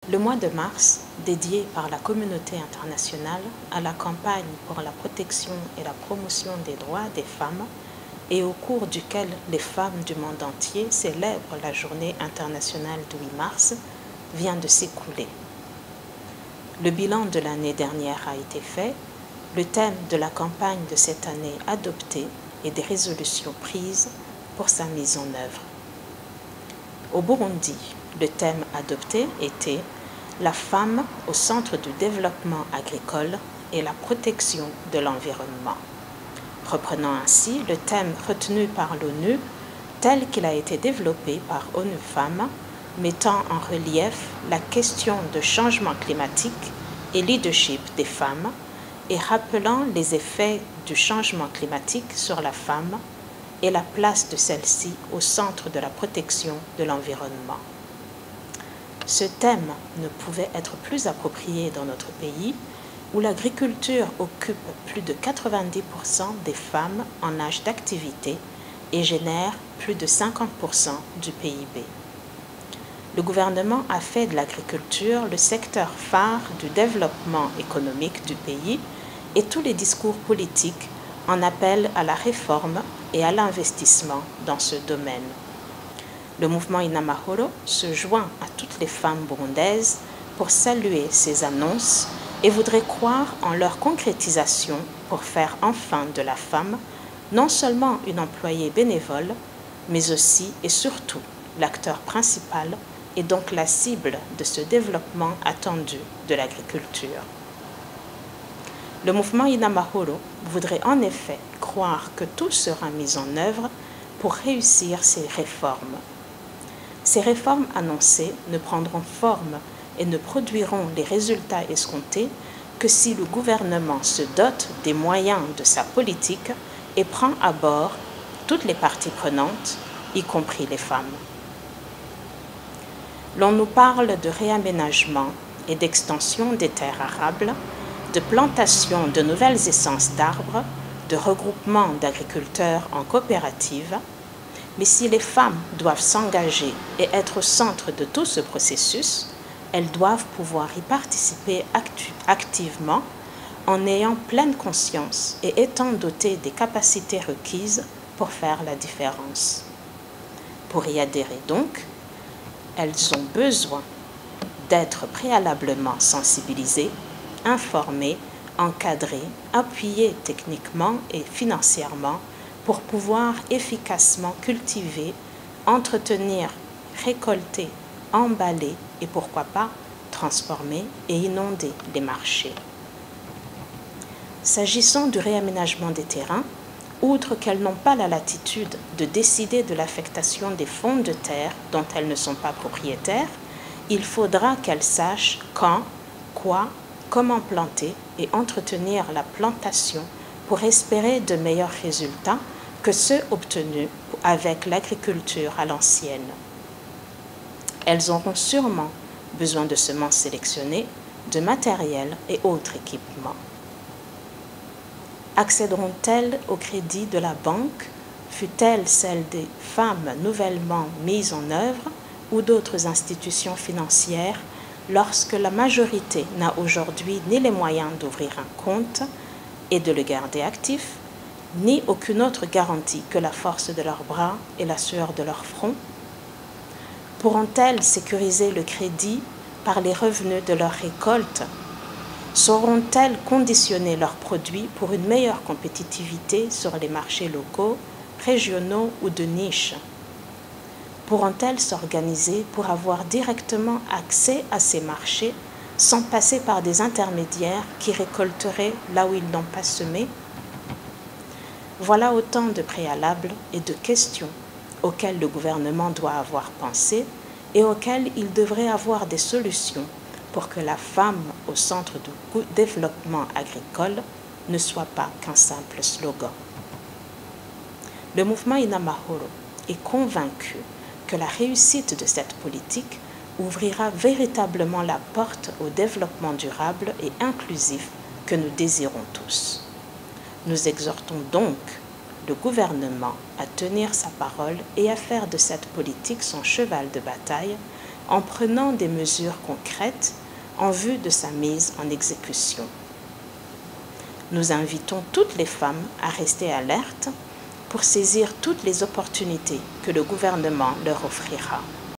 Le mois de mars, dédié par la communauté internationale à la campagne pour la protection et la promotion des droits des femmes et au cours duquel les femmes du monde entier célèbrent la journée internationale du 8 mars, vient de s'écouler. Le bilan de l'année dernière a été fait, le thème de la campagne de cette année adopté et des résolutions prises pour sa mise en œuvre. Au Burundi, le thème adopté était « La femme au centre du développement agricole et la protection de l'environnement ». Reprenant ainsi le thème retenu par l'ONU tel qu'il a été développé par ONU Femmes, mettant en relief la question de changement climatique et leadership des femmes et rappelant les effets du changement climatique sur la femme et la place de celle-ci au centre de la protection de l'environnement. Ce thème ne pouvait être plus approprié dans notre pays où l'agriculture occupe plus de 90% des femmes en âge d'activité et génère plus de 50% du PIB. Le gouvernement a fait de l'agriculture le secteur phare du développement économique du pays et tous les discours politiques en appellent à la réforme et à l'investissement dans ce domaine. Le mouvement Inamahoro se joint à toutes les femmes burundaises pour saluer ces annonces et voudrait croire en leur concrétisation pour faire enfin de la femme non seulement une employée bénévole, mais aussi et surtout l'acteur principal et donc la cible de ce développement attendu de l'agriculture. Le mouvement Inamahoro voudrait en effet croire que tout sera mis en œuvre pour réussir ces réformes. Ces réformes annoncées ne prendront forme et ne produiront les résultats escomptés que si le gouvernement se dote des moyens de sa politique et prend à bord toutes les parties prenantes, y compris les femmes. L'on nous parle de réaménagement et d'extension des terres arables, de plantation de nouvelles essences d'arbres, de regroupement d'agriculteurs en coopératives, mais si les femmes doivent s'engager et être au centre de tout ce processus, elles doivent pouvoir y participer activement en ayant pleine conscience et étant dotées des capacités requises pour faire la différence. Pour y adhérer donc, elles ont besoin d'être préalablement sensibilisées, informées, encadrées, appuyées techniquement et financièrement pour pouvoir efficacement cultiver, entretenir, récolter, emballer et pourquoi pas transformer et inonder les marchés. S'agissant du réaménagement des terrains, outre qu'elles n'ont pas la latitude de décider de l'affectation des fonds de terre dont elles ne sont pas propriétaires, il faudra qu'elles sachent quand, quoi, comment planter et entretenir la plantation pour espérer de meilleurs résultats que ceux obtenus avec l'agriculture à l'ancienne. Elles auront sûrement besoin de semences sélectionnées, de matériel et autres équipements. Accéderont-elles au crédit de la banque, fût-elle celle des femmes nouvellement mises en œuvre ou d'autres institutions financières, lorsque la majorité n'a aujourd'hui ni les moyens d'ouvrir un compte et de le garder actif, ni aucune autre garantie que la force de leurs bras et la sueur de leur front? Pourront-elles sécuriser le crédit par les revenus de leur récolte? Sauront-elles conditionner leurs produits pour une meilleure compétitivité sur les marchés locaux, régionaux ou de niche? Pourront-elles s'organiser pour avoir directement accès à ces marchés sans passer par des intermédiaires qui récolteraient là où ils n'ont pas semé? Voilà autant de préalables et de questions auxquelles le gouvernement doit avoir pensé et auxquelles il devrait avoir des solutions pour que la femme au centre du développement agricole ne soit pas qu'un simple slogan. Le mouvement Inamahoro est convaincu que la réussite de cette politique ouvrira véritablement la porte au développement durable et inclusif que nous désirons tous. Nous exhortons donc le gouvernement à tenir sa parole et à faire de cette politique son cheval de bataille en prenant des mesures concrètes en vue de sa mise en exécution. Nous invitons toutes les femmes à rester alertes pour saisir toutes les opportunités que le gouvernement leur offrira.